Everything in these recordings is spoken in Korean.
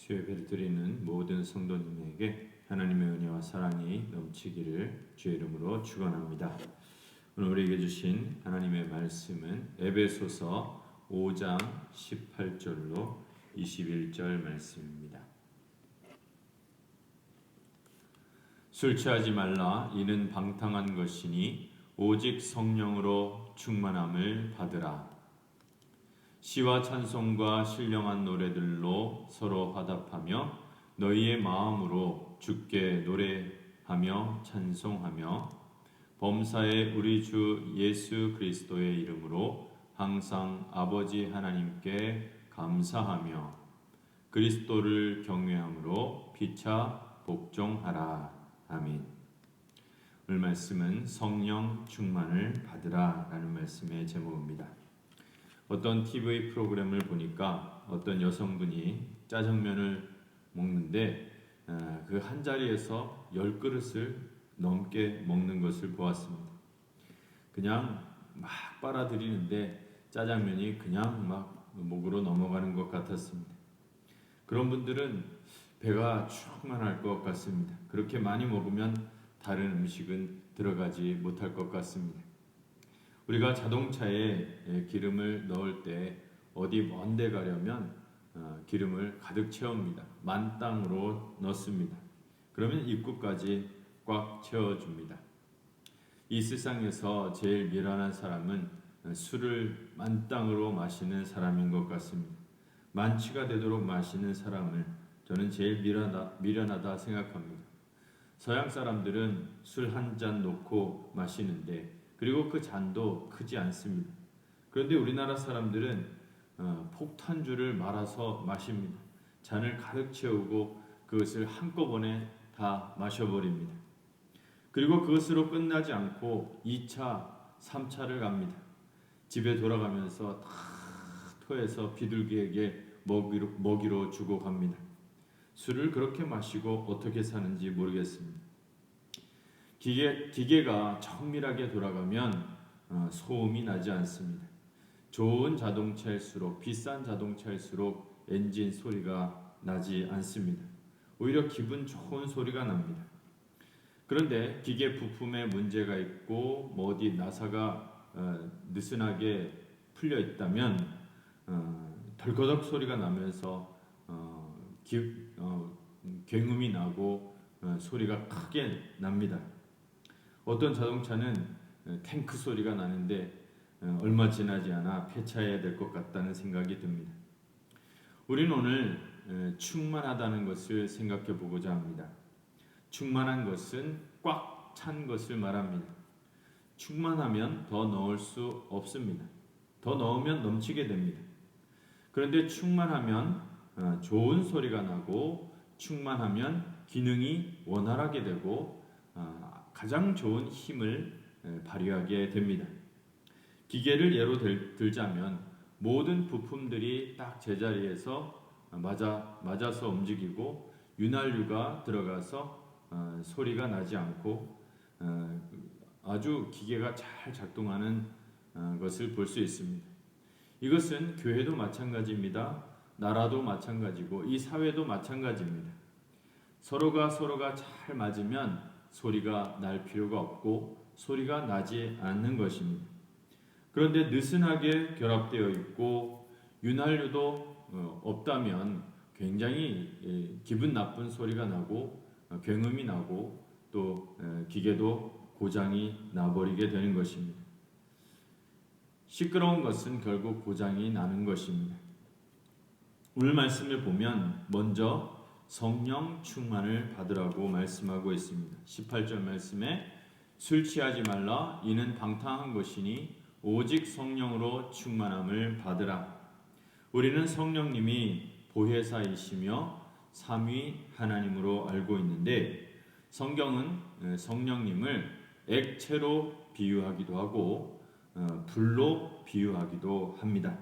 수요예배를 드리는 모든 성도님에게 하나님의 은혜와 사랑이 넘치기를 주의 이름으로 축원합니다. 오늘 우리에게 주신 하나님의 말씀은 에베소서 5장 18절로 21절 말씀입니다. 술 취하지 말라. 이는 방탕한 것이니 오직 성령으로 충만함을 받으라. 시와 찬송과 신령한 노래들로 서로 화답하며 너희의 마음으로 주께 노래하며 찬송하며 범사에 우리 주 예수 그리스도의 이름으로 항상 아버지 하나님께 감사하며 그리스도를 경외함으로 피차 복종하라. 아멘. 오늘 말씀은 성령 충만을 받으라 라는 말씀의 제목입니다. 어떤 TV 프로그램을 보니까 어떤 여성분이 짜장면을 먹는데 그 한 자리에서 10그릇을 넘게 먹는 것을 보았습니다. 그냥 막 빨아들이는데 짜장면이 그냥 막 목으로 넘어가는 것 같았습니다. 그런 분들은 배가 충만할 것 같습니다. 그렇게 많이 먹으면 다른 음식은 들어가지 못할 것 같습니다. 우리가 자동차에 기름을 넣을 때 어디 먼 데 가려면 기름을 가득 채웁니다. 만땅으로 넣습니다. 그러면 입구까지 꽉 채워줍니다. 이 세상에서 제일 미련한 사람은 술을 만땅으로 마시는 사람인 것 같습니다. 만취가 되도록 마시는 사람을 저는 제일 미련하다 생각합니다. 서양 사람들은 술 한 잔 놓고 마시는데 그리고 그 잔도 크지 않습니다. 그런데 우리나라 사람들은 폭탄주를 말아서 마십니다. 잔을 가득 채우고 그것을 한꺼번에 다 마셔버립니다. 그리고 그것으로 끝나지 않고 2차, 3차를 갑니다. 집에 돌아가면서 다 토해서 비둘기에게 먹이로 주고 갑니다. 술을 그렇게 마시고 어떻게 사는지 모르겠습니다. 기계가 정밀하게 돌아가면 소음이 나지 않습니다. 좋은 자동차일수록 비싼 자동차일수록 엔진 소리가 나지 않습니다. 오히려 기분 좋은 소리가 납니다. 그런데 기계 부품에 문제가 있고 어디 나사가 느슨하게 풀려 있다면 덜거덕 소리가 나면서 굉음이 나고 소리가 크게 납니다. 어떤 자동차는 탱크 소리가 나는데 얼마 지나지 않아 폐차해야 될 것 같다는 생각이 듭니다. 우리는 오늘 충만하다는 것을 생각해 보고자 합니다. 충만한 것은 꽉 찬 것을 말합니다. 충만하면 더 넣을 수 없습니다. 더 넣으면 넘치게 됩니다. 그런데 충만하면 좋은 소리가 나고 충만하면 기능이 원활하게 되고 가장 좋은 힘을 발휘하게 됩니다. 기계를 예로 들자면 모든 부품들이 딱 제자리에서 맞아서 움직이고 윤활유가 들어가서 소리가 나지 않고 아주 기계가 잘 작동하는 것을 볼 수 있습니다. 이것은 교회도 마찬가지입니다. 나라도 마찬가지고 이 사회도 마찬가지입니다. 서로가 잘 맞으면 소리가 날 필요가 없고 소리가 나지 않는 것입니다. 그런데 느슨하게 결합되어 있고 윤활유도 없다면 굉장히 기분 나쁜 소리가 나고 굉음이 나고 또 기계도 고장이 나버리게 되는 것입니다. 시끄러운 것은 결국 고장이 나는 것입니다. 오늘 말씀을 보면 먼저 성령 충만을 받으라고 말씀하고 있습니다. 18절 말씀에 술 취하지 말라. 이는 방탕한 것이니 오직 성령으로 충만함을 받으라. 우리는 성령님이 보혜사이시며 삼위 하나님으로 알고 있는데 성경은 성령님을 액체로 비유하기도 하고 불로 비유하기도 합니다.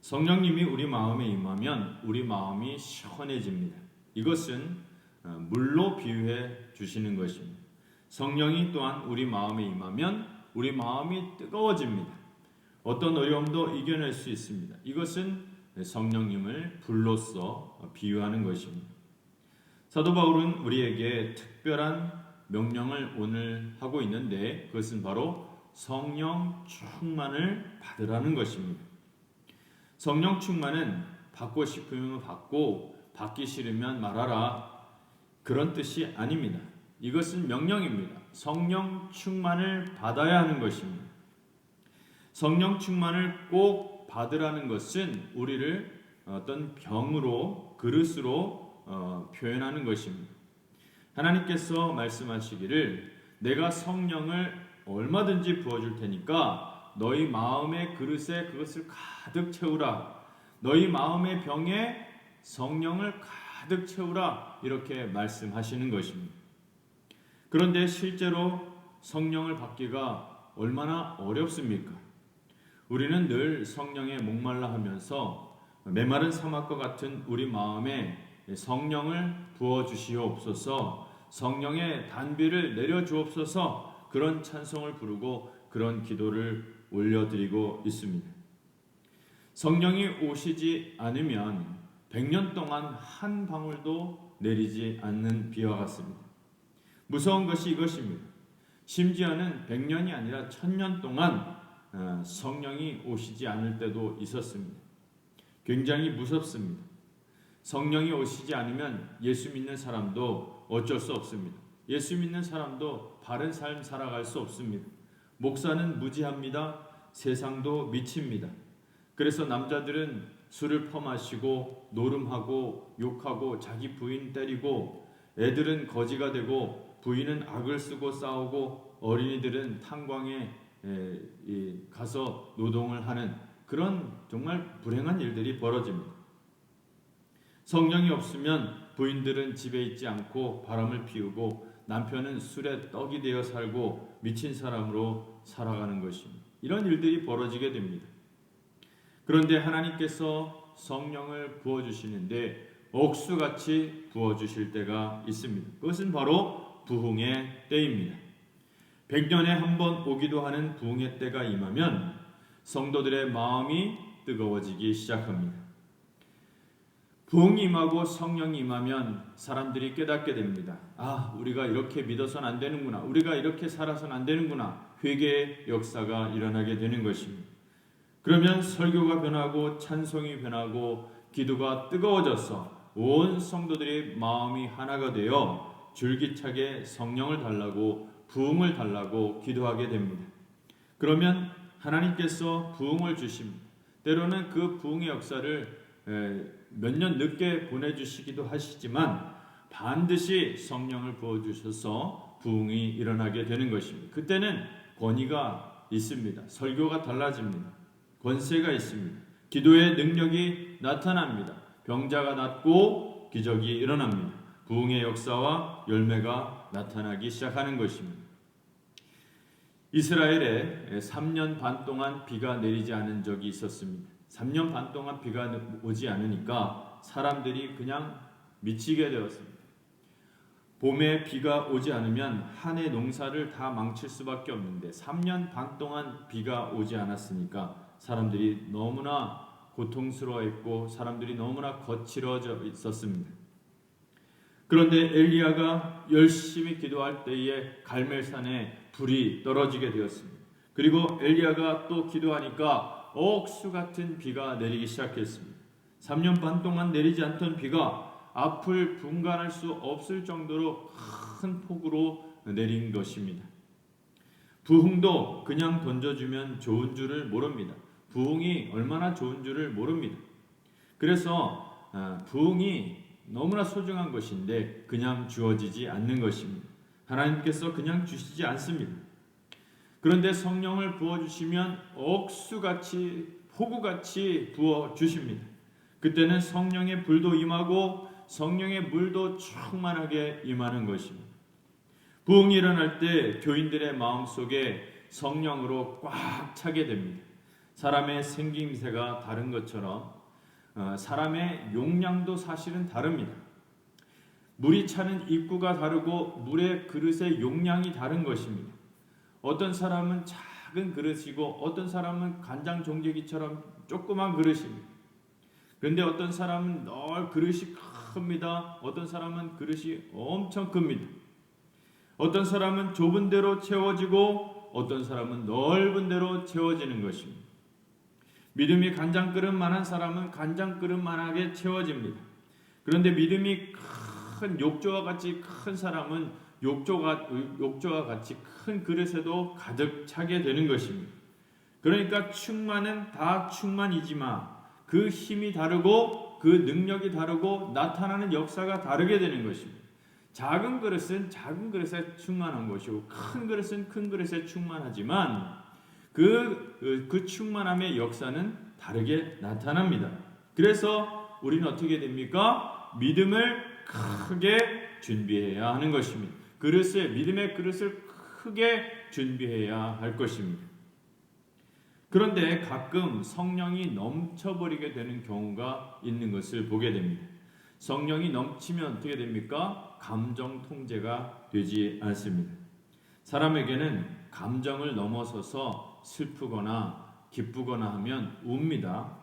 성령님이 우리 마음에 임하면 우리 마음이 시원해집니다. 이것은 물로 비유해 주시는 것입니다. 성령이 또한 우리 마음에 임하면 우리 마음이 뜨거워집니다. 어떤 어려움도 이겨낼 수 있습니다. 이것은 성령님을 불로써 비유하는 것입니다. 사도 바울은 우리에게 특별한 명령을 오늘 하고 있는데 그것은 바로 성령 충만을 받으라는 것입니다. 성령 충만은 받고 싶으면 받고 받기 싫으면 말하라 그런 뜻이 아닙니다. 이것은 명령입니다. 성령 충만을 받아야 하는 것입니다. 성령 충만을 꼭 받으라는 것은 우리를 어떤 병으로 그릇으로 표현하는 것입니다. 하나님께서 말씀하시기를 내가 성령을 얼마든지 부어줄 테니까 너희 마음의 그릇에 그것을 가득 채우라. 너희 마음의 병에 성령을 가득 채우라. 이렇게 말씀하시는 것입니다. 그런데 실제로 성령을 받기가 얼마나 어렵습니까? 우리는 늘 성령에 목말라 하면서 메마른 사막과 같은 우리 마음에 성령을 부어주시옵소서, 성령의 단비를 내려주옵소서 그런 찬송을 부르고 그런 기도를 올려드리고 있습니다. 성령이 오시지 않으면 100년 동안 한 방울도 내리지 않는 비와 같습니다. 무서운 것이 이것입니다. 심지어는 100년이 아니라 1000년 동안 성령이 오시지 않을 때도 있었습니다. 굉장히 무섭습니다. 성령이 오시지 않으면 예수 믿는 사람도 어쩔 수 없습니다. 예수 믿는 사람도 바른 삶 살아갈 수 없습니다. 목사는 무지합니다. 세상도 미칩니다. 그래서 남자들은 술을 퍼마시고 노름하고 욕하고 자기 부인 때리고 애들은 거지가 되고 부인은 악을 쓰고 싸우고 어린이들은 탄광에 가서 노동을 하는 그런 정말 불행한 일들이 벌어집니다. 성령이 없으면 부인들은 집에 있지 않고 바람을 피우고 남편은 술에 떡이 되어 살고 미친 사람으로 살아가는 것입니다. 이런 일들이 벌어지게 됩니다. 그런데 하나님께서 성령을 부어주시는데 억수같이 부어주실 때가 있습니다. 그것은 바로 부흥의 때입니다. 100년에 한 번 오기도 하는 부흥의 때가 임하면 성도들의 마음이 뜨거워지기 시작합니다. 부흥이 임하고 성령이 임하면 사람들이 깨닫게 됩니다. 우리가 이렇게 믿어서는 안 되는구나. 우리가 이렇게 살아서는 안 되는구나. 회개의 역사가 일어나게 되는 것입니다. 그러면 설교가 변하고 찬송이 변하고 기도가 뜨거워져서 온 성도들의 마음이 하나가 되어 줄기차게 성령을 달라고 부흥을 달라고 기도하게 됩니다. 그러면 하나님께서 부흥을 주십니다. 때로는 그 부흥의 역사를 몇 년 늦게 보내주시기도 하시지만 반드시 성령을 부어주셔서 부흥이 일어나게 되는 것입니다. 그때는 권위가 있습니다. 설교가 달라집니다. 권세가 있습니다. 기도의 능력이 나타납니다. 병자가 낫고 기적이 일어납니다. 부흥의 역사와 열매가 나타나기 시작하는 것입니다. 이스라엘에 3년 반 동안 비가 내리지 않은 적이 있었습니다. 3년 반 동안 비가 오지 않으니까 사람들이 그냥 미치게 되었습니다. 봄에 비가 오지 않으면 한 해 농사를 다 망칠 수밖에 없는데 3년 반 동안 비가 오지 않았으니까 사람들이 너무나 고통스러워했고 사람들이 너무나 거칠어져 있었습니다. 그런데 엘리야가 열심히 기도할 때에 갈멜산에 불이 떨어지게 되었습니다. 그리고 엘리야가 또 기도하니까 억수 같은 비가 내리기 시작했습니다. 3년 반 동안 내리지 않던 비가 앞을 분간할 수 없을 정도로 큰 폭우로 내린 것입니다. 부흥도 그냥 던져주면 좋은 줄을 모릅니다. 부흥이 얼마나 좋은 줄을 모릅니다. 그래서 부흥이 너무나 소중한 것인데 그냥 주어지지 않는 것입니다. 하나님께서 그냥 주시지 않습니다. 그런데 성령을 부어주시면 억수같이 폭우같이 부어주십니다. 그때는 성령의 불도 임하고 성령의 물도 충만하게 임하는 것입니다. 부흥이 일어날 때 교인들의 마음속에 성령으로 꽉 차게 됩니다. 사람의 생김새가 다른 것처럼 사람의 용량도 사실은 다릅니다. 물이 차는 입구가 다르고 물의 그릇의 용량이 다른 것입니다. 어떤 사람은 작은 그릇이고 어떤 사람은 간장 종개기처럼 조그만 그릇입니다. 그런데 어떤 사람은 늘 그릇이 큽니다. 어떤 사람은 그릇이 엄청 큽니다. 어떤 사람은 좁은 데로 채워지고 어떤 사람은 넓은 데로 채워지는 것입니다. 믿음이 간장그릇만한 사람은 간장그릇만하게 채워집니다. 그런데 믿음이 큰 욕조와 같이 큰 사람은 욕조와 같이 큰 그릇에도 가득 차게 되는 것입니다. 그러니까 충만은 다 충만이지만 그 힘이 다르고 그 능력이 다르고 나타나는 역사가 다르게 되는 것입니다. 작은 그릇은 작은 그릇에 충만한 것이고 큰 그릇은 큰 그릇에 충만하지만 그 충만함의 역사는 다르게 나타납니다. 그래서 우리는 어떻게 됩니까? 믿음을 크게 준비해야 하는 것입니다. 믿음의 그릇을 크게 준비해야 할 것입니다. 그런데 가끔 성령이 넘쳐버리게 되는 경우가 있는 것을 보게 됩니다. 성령이 넘치면 어떻게 됩니까? 감정 통제가 되지 않습니다. 사람에게는 감정을 넘어서서 슬프거나 기쁘거나 하면 웁니다.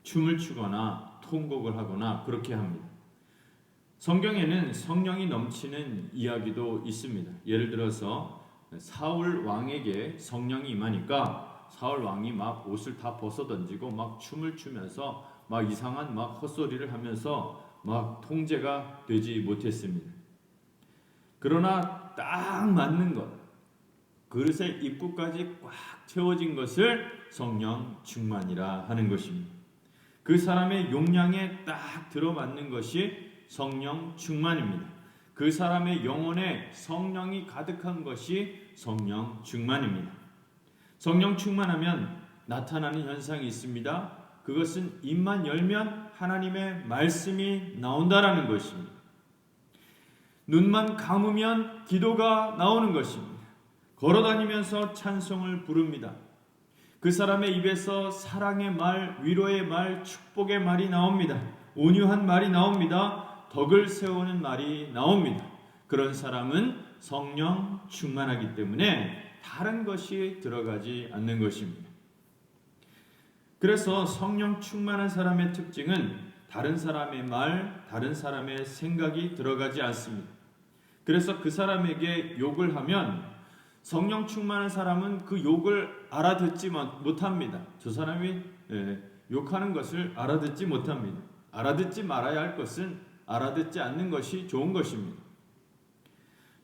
춤을 추거나 통곡을 하거나 그렇게 합니다. 성경에는 성령이 넘치는 이야기도 있습니다. 예를 들어서 사울 왕에게 성령이 임하니까 사울 왕이 막 옷을 다 벗어 던지고 막 춤을 추면서 막 이상한 막 헛소리를 하면서 막 통제가 되지 못했습니다. 그러나 딱 맞는 것, 그릇의 입구까지 꽉 채워진 것을 성령 충만이라 하는 것입니다. 그 사람의 용량에 딱 들어맞는 것이 성령 충만입니다. 그 사람의 영혼에 성령이 가득한 것이 성령 충만입니다. 성령 충만하면 나타나는 현상이 있습니다. 그것은 입만 열면 하나님의 말씀이 나온다라는 것입니다. 눈만 감으면 기도가 나오는 것입니다. 걸어다니면서 찬송을 부릅니다. 그 사람의 입에서 사랑의 말, 위로의 말, 축복의 말이 나옵니다. 온유한 말이 나옵니다. 덕을 세우는 말이 나옵니다. 그런 사람은 성령 충만하기 때문에 다른 것이 들어가지 않는 것입니다. 그래서 성령 충만한 사람의 특징은 다른 사람의 말, 다른 사람의 생각이 들어가지 않습니다. 그래서 그 사람에게 욕을 하면 성령 충만한 사람은 그 욕을 알아듣지 못합니다. 저 사람이 욕하는 것을 알아듣지 못합니다. 알아듣지 말아야 할 것은 알아듣지 않는 것이 좋은 것입니다.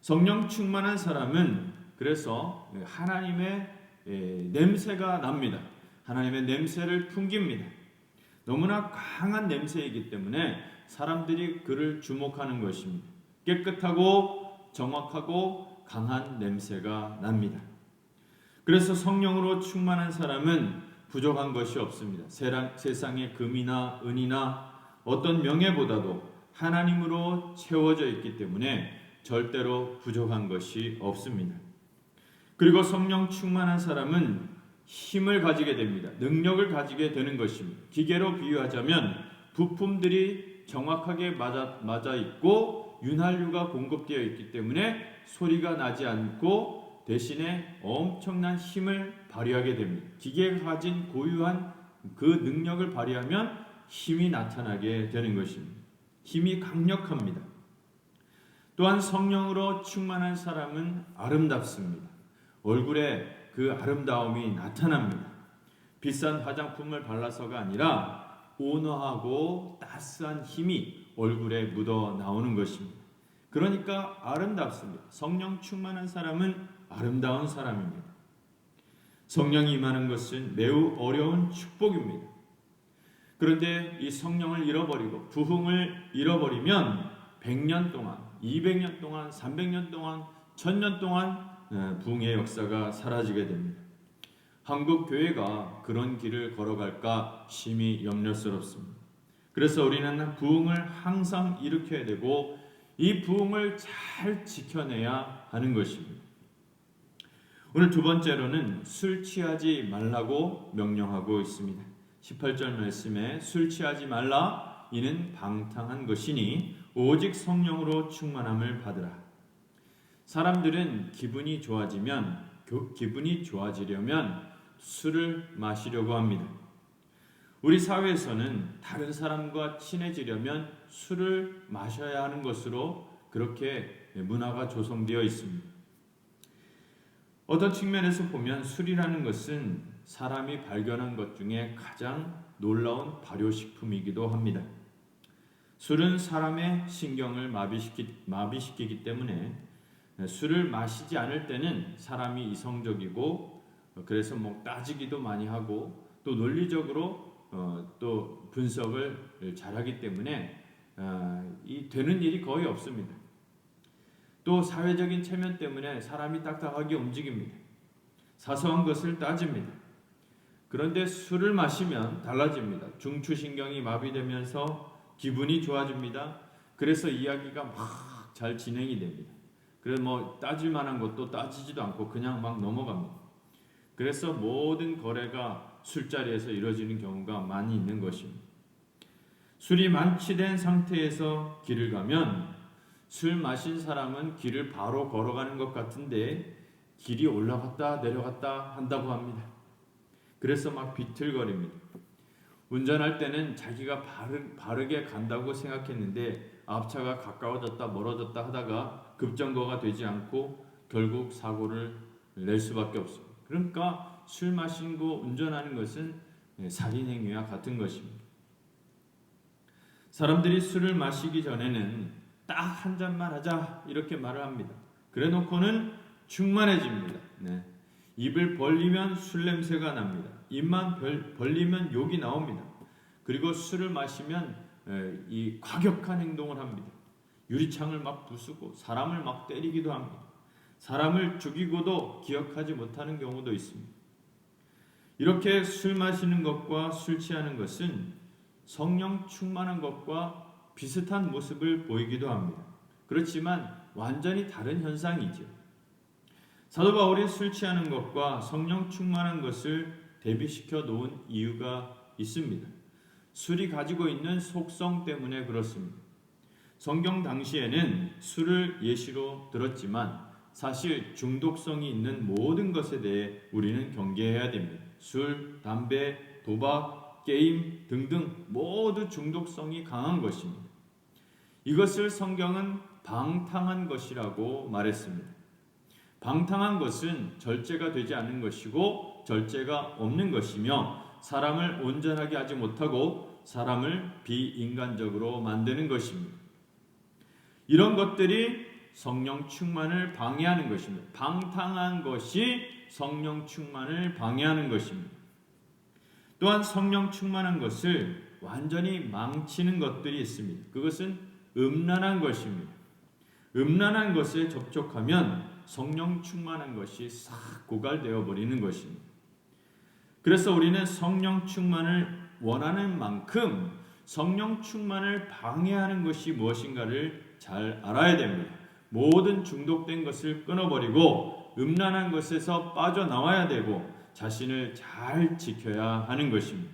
성령 충만한 사람은 그래서 하나님의 냄새가 납니다. 하나님의 냄새를 풍깁니다. 너무나 강한 냄새이기 때문에 사람들이 그를 주목하는 것입니다. 깨끗하고 정확하고 강한 냄새가 납니다. 그래서 성령으로 충만한 사람은 부족한 것이 없습니다. 세상의 금이나 은이나 어떤 명예보다도 하나님으로 채워져 있기 때문에 절대로 부족한 것이 없습니다. 그리고 성령 충만한 사람은 힘을 가지게 됩니다. 능력을 가지게 되는 것입니다. 기계로 비유하자면 부품들이 정확하게 맞아 있고 윤활유가 공급되어 있기 때문에 소리가 나지 않고 대신에 엄청난 힘을 발휘하게 됩니다. 기계가 가진 고유한 그 능력을 발휘하면 힘이 나타나게 되는 것입니다. 힘이 강력합니다. 또한 성령으로 충만한 사람은 아름답습니다. 얼굴에 그 아름다움이 나타납니다. 비싼 화장품을 발라서가 아니라 온화하고 따스한 힘이 얼굴에 묻어 나오는 것입니다. 그러니까 아름답습니다. 성령 충만한 사람은 아름다운 사람입니다. 성령이 임하는 것은 매우 어려운 축복입니다. 그런데 이 성령을 잃어버리고 부흥을 잃어버리면 100년 동안, 200년 동안, 300년 동안, 1000년 동안 부흥의 역사가 사라지게 됩니다. 한국 교회가 그런 길을 걸어갈까 심히 염려스럽습니다. 그래서 우리는 부흥을 항상 일으켜야 되고 이 부흥을 잘 지켜내야 하는 것입니다. 오늘 두 번째로는 술 취하지 말라고 명령하고 있습니다. 18절 말씀에 술 취하지 말라 이는 방탕한 것이니 오직 성령으로 충만함을 받으라. 사람들은 기분이 좋아지려면 술을 마시려고 합니다. 우리 사회에서는 다른 사람과 친해지려면 술을 마셔야 하는 것으로 그렇게 문화가 조성되어 있습니다. 어떤 측면에서 보면 술이라는 것은 사람이 발견한 것 중에 가장 놀라운 발효식품이기도 합니다. 술은 사람의 신경을 마비시키기 때문에 술을 마시지 않을 때는 사람이 이성적이고 그래서 따지기도 많이 하고 또 논리적으로 또 분석을 잘하기 때문에 이 되는 일이 거의 없습니다. 또 사회적인 체면 때문에 사람이 딱딱하게 움직입니다. 사소한 것을 따집니다. 그런데 술을 마시면 달라집니다. 중추신경이 마비되면서 기분이 좋아집니다. 그래서 이야기가 막 잘 진행이 됩니다. 그래서 따질 만한 것도 따지지도 않고 그냥 막 넘어갑니다. 그래서 모든 거래가 술자리에서 이루어지는 경우가 많이 있는 것입니다. 술이 만취된 상태에서 길을 가면 술 마신 사람은 길을 바로 걸어가는 것 같은데 길이 올라갔다 내려갔다 한다고 합니다. 그래서 막 비틀거립니다. 운전할 때는 자기가 바르게 간다고 생각했는데 앞차가 가까워졌다 멀어졌다 하다가 급정거가 되지 않고 결국 사고를 낼 수밖에 없습니다. 그러니까 술 마시고 운전하는 것은 살인행위와 같은 것입니다. 사람들이 술을 마시기 전에는 딱 한 잔만 하자 이렇게 말을 합니다. 그래 놓고는 충만해집니다. 입을 벌리면 술 냄새가 납니다. 입만 벌리면 욕이 나옵니다. 그리고 술을 마시면 이 과격한 행동을 합니다. 유리창을 막 부수고 사람을 막 때리기도 합니다. 사람을 죽이고도 기억하지 못하는 경우도 있습니다. 이렇게 술 마시는 것과 술 취하는 것은 성령 충만한 것과 비슷한 모습을 보이기도 합니다. 그렇지만 완전히 다른 현상이죠. 사도 바울이 술 취하는 것과 성령 충만한 것을 대비시켜 놓은 이유가 있습니다. 술이 가지고 있는 속성 때문에 그렇습니다. 성경 당시에는 술을 예시로 들었지만 사실 중독성이 있는 모든 것에 대해 우리는 경계해야 됩니다. 술, 담배, 도박, 게임 등등 모두 중독성이 강한 것입니다. 이것을 성경은 방탕한 것이라고 말했습니다. 방탕한 것은 절제가 되지 않은 것이고 절제가 없는 것이며 사람을 온전하게 하지 못하고 사람을 비인간적으로 만드는 것입니다. 이런 것들이 성령 충만을 방해하는 것입니다. 방탕한 것이 성령 충만을 방해하는 것입니다. 또한 성령 충만한 것을 완전히 망치는 것들이 있습니다. 그것은 음란한 것입니다. 음란한 것에 접촉하면 성령 충만한 것이 싹 고갈되어 버리는 것입니다. 그래서 우리는 성령 충만을 원하는 만큼 성령 충만을 방해하는 것이 무엇인가를 잘 알아야 됩니다. 모든 중독된 것을 끊어버리고 음란한 것에서 빠져나와야 되고 자신을 잘 지켜야 하는 것입니다.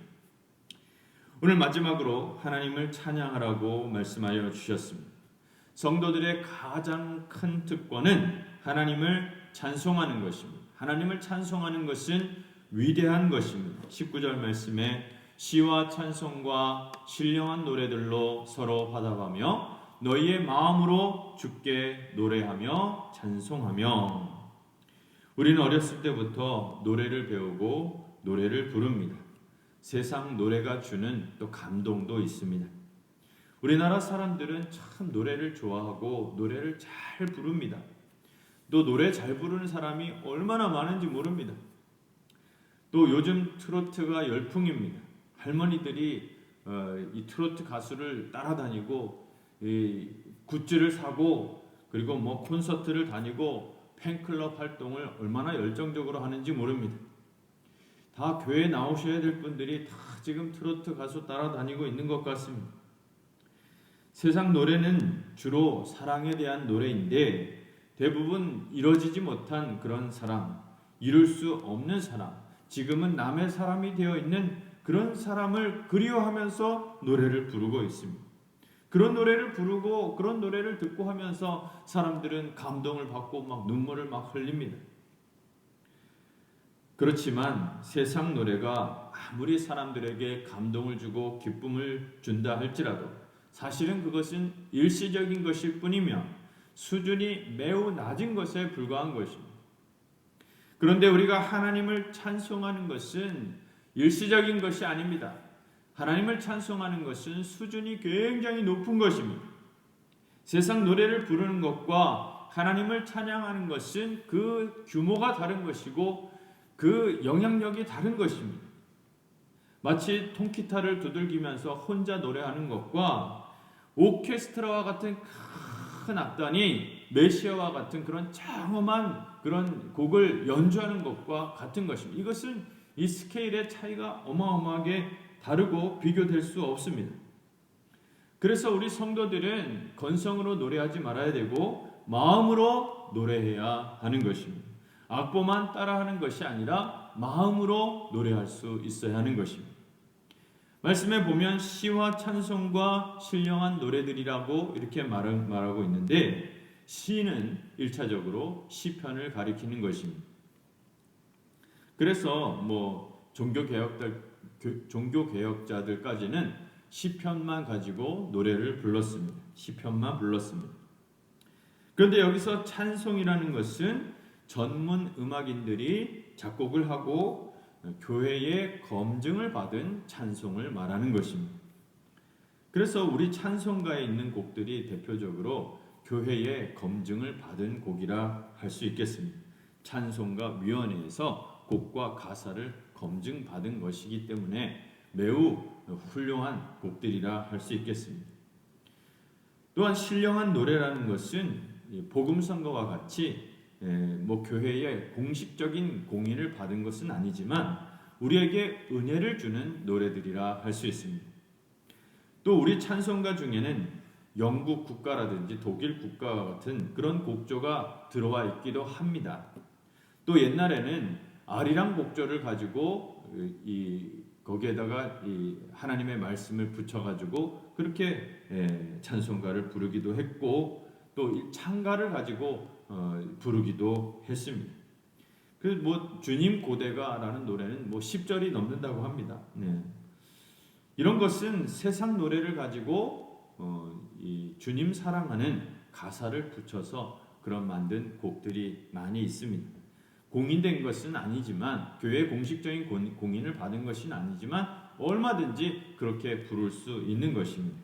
오늘 마지막으로 하나님을 찬양하라고 말씀하여 주셨습니다. 성도들의 가장 큰 특권은 하나님을 찬송하는 것입니다. 하나님을 찬송하는 것은 위대한 것입니다. 19절 말씀에 시와 찬송과 신령한 노래들로 서로 화답하며 너희의 마음으로 주께 노래하며 찬송하며. 우리는 어렸을 때부터 노래를 배우고 노래를 부릅니다. 세상 노래가 주는 또 감동도 있습니다. 우리나라 사람들은 참 노래를 좋아하고 노래를 잘 부릅니다. 또 노래 잘 부르는 사람이 얼마나 많은지 모릅니다. 또 요즘 트로트가 열풍입니다. 할머니들이 이 트로트 가수를 따라다니고 굿즈를 사고 그리고 콘서트를 다니고 팬클럽 활동을 얼마나 열정적으로 하는지 모릅니다. 다 교회 나오셔야 될 분들이 다 지금 트로트 가수 따라다니고 있는 것 같습니다. 세상 노래는 주로 사랑에 대한 노래인데 대부분 이루어지지 못한 그런 사랑, 이룰 수 없는 사랑, 지금은 남의 사람이 되어 있는 그런 사람을 그리워하면서 노래를 부르고 있습니다. 그런 노래를 부르고 그런 노래를 듣고 하면서 사람들은 감동을 받고 막 눈물을 막 흘립니다. 그렇지만 세상 노래가 아무리 사람들에게 감동을 주고 기쁨을 준다 할지라도 사실은 그것은 일시적인 것일 뿐이며 수준이 매우 낮은 것에 불과한 것입니다. 그런데 우리가 하나님을 찬송하는 것은 일시적인 것이 아닙니다. 하나님을 찬송하는 것은 수준이 굉장히 높은 것입니다. 세상 노래를 부르는 것과 하나님을 찬양하는 것은 그 규모가 다른 것이고 그 영향력이 다른 것입니다. 마치 통기타를 두들기면서 혼자 노래하는 것과 오케스트라와 같은 큰 악단이 메시아와 같은 그런 장엄한 그런 곡을 연주하는 것과 같은 것입니다. 이것은 이 스케일의 차이가 어마어마하게 다르고 비교될 수 없습니다. 그래서 우리 성도들은 건성으로 노래하지 말아야 되고 마음으로 노래해야 하는 것입니다. 악보만 따라하는 것이 아니라 마음으로 노래할 수 있어야 하는 것입니다. 말씀에 보면 시와 찬송과 신령한 노래들이라고 이렇게 말하고 있는데 시는 1차적으로 시편을 가리키는 것입니다. 그래서 종교개혁자들까지는 시편만 가지고 노래를 불렀습니다. 시편만 불렀습니다. 그런데 여기서 찬송이라는 것은 전문 음악인들이 작곡을 하고 교회의 검증을 받은 찬송을 말하는 것입니다. 그래서 우리 찬송가에 있는 곡들이 대표적으로 교회의 검증을 받은 곡이라 할 수 있겠습니다. 찬송가 위원회에서 곡과 가사를 검증받은 것이기 때문에 매우 훌륭한 곡들이라 할 수 있겠습니다. 또한 신령한 노래라는 것은 복음선거와 같이 교회의 공식적인 공인을 받은 것은 아니지만 우리에게 은혜를 주는 노래들이라 할 수 있습니다. 또 우리 찬송가 중에는 영국 국가라든지 독일 국가와 같은 그런 곡조가 들어와 있기도 합니다. 또 옛날에는 아리랑 곡조를 가지고 거기에다가 하나님의 말씀을 붙여가지고 그렇게 찬송가를 부르기도 했고 또 창가를 가지고 부르기도 했습니다. 주님 고대가라는 노래는 10절이 넘는다고 합니다. 이런 것은 세상 노래를 가지고 이 주님 사랑하는 가사를 붙여서 그런 만든 곡들이 많이 있습니다. 공인된 것은 아니지만 교회의 공식적인 공인을 받은 것은 아니지만 얼마든지 그렇게 부를 수 있는 것입니다.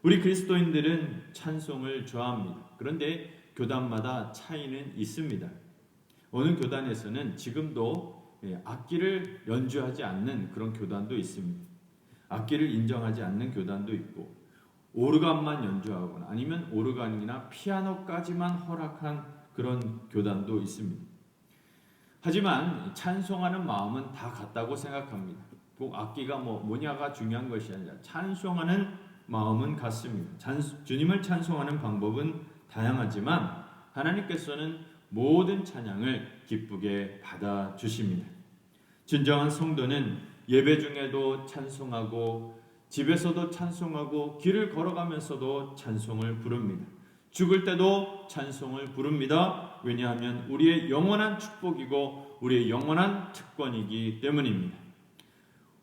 우리 그리스도인들은 찬송을 좋아합니다. 그런데 교단마다 차이는 있습니다. 어느 교단에서는 지금도 악기를 연주하지 않는 그런 교단도 있습니다. 악기를 인정하지 않는 교단도 있고 오르간만 연주하거나 아니면 오르간이나 피아노까지만 허락한 그런 교단도 있습니다. 하지만 찬송하는 마음은 다 같다고 생각합니다. 꼭 악기가 뭐냐가 중요한 것이 아니라 찬송하는 마음은 같습니다. 주님을 찬송하는 방법은 다양하지만 하나님께서는 모든 찬양을 기쁘게 받아주십니다. 진정한 성도는 예배 중에도 찬송하고 집에서도 찬송하고 길을 걸어가면서도 찬송을 부릅니다. 죽을 때도 찬송을 부릅니다. 왜냐하면 우리의 영원한 축복이고 우리의 영원한 특권이기 때문입니다.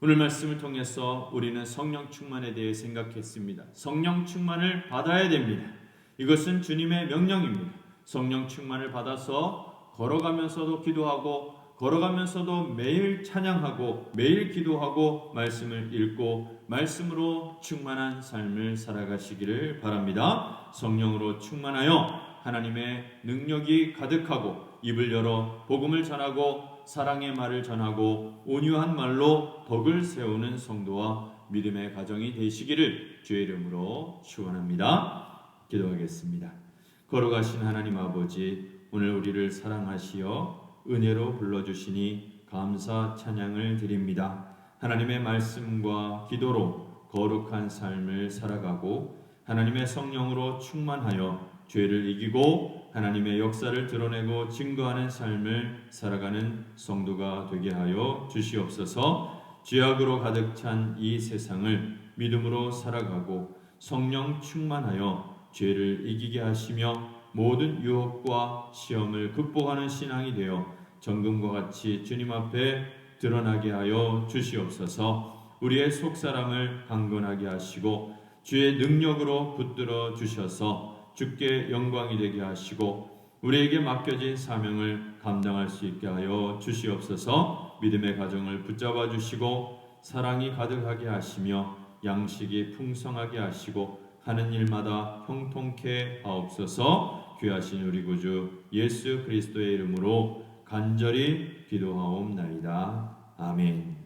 오늘 말씀을 통해서 우리는 성령 충만에 대해 생각했습니다. 성령 충만을 받아야 됩니다. 이것은 주님의 명령입니다. 성령 충만을 받아서 걸어가면서도 기도하고 걸어가면서도 매일 찬양하고 매일 기도하고 말씀을 읽고 말씀으로 충만한 삶을 살아가시기를 바랍니다. 성령으로 충만하여 하나님의 능력이 가득하고 입을 열어 복음을 전하고 사랑의 말을 전하고 온유한 말로 덕을 세우는 성도와 믿음의 가정이 되시기를 주의 이름으로 축원합니다. 기도하겠습니다. 거룩하신 하나님 아버지, 오늘 우리를 사랑하시어 은혜로 불러주시니 감사 찬양을 드립니다. 하나님의 말씀과 기도로 거룩한 삶을 살아가고 하나님의 성령으로 충만하여 죄를 이기고 하나님의 역사를 드러내고 증거하는 삶을 살아가는 성도가 되게 하여 주시옵소서. 죄악으로 가득 찬 이 세상을 믿음으로 살아가고 성령 충만하여 죄를 이기게 하시며 모든 유혹과 시험을 극복하는 신앙이 되어 정금과 같이 주님 앞에 드러나게 하여 주시옵소서. 우리의 속사람을 강건하게 하시고 주의 능력으로 붙들어 주셔서 주께 영광이 되게 하시고 우리에게 맡겨진 사명을 감당할 수 있게 하여 주시옵소서. 믿음의 가정을 붙잡아 주시고 사랑이 가득하게 하시며 양식이 풍성하게 하시고 하는 일마다 형통케 하옵소서. 귀하신 우리 구주 예수 그리스도의 이름으로 간절히 기도하옵나이다. 아멘.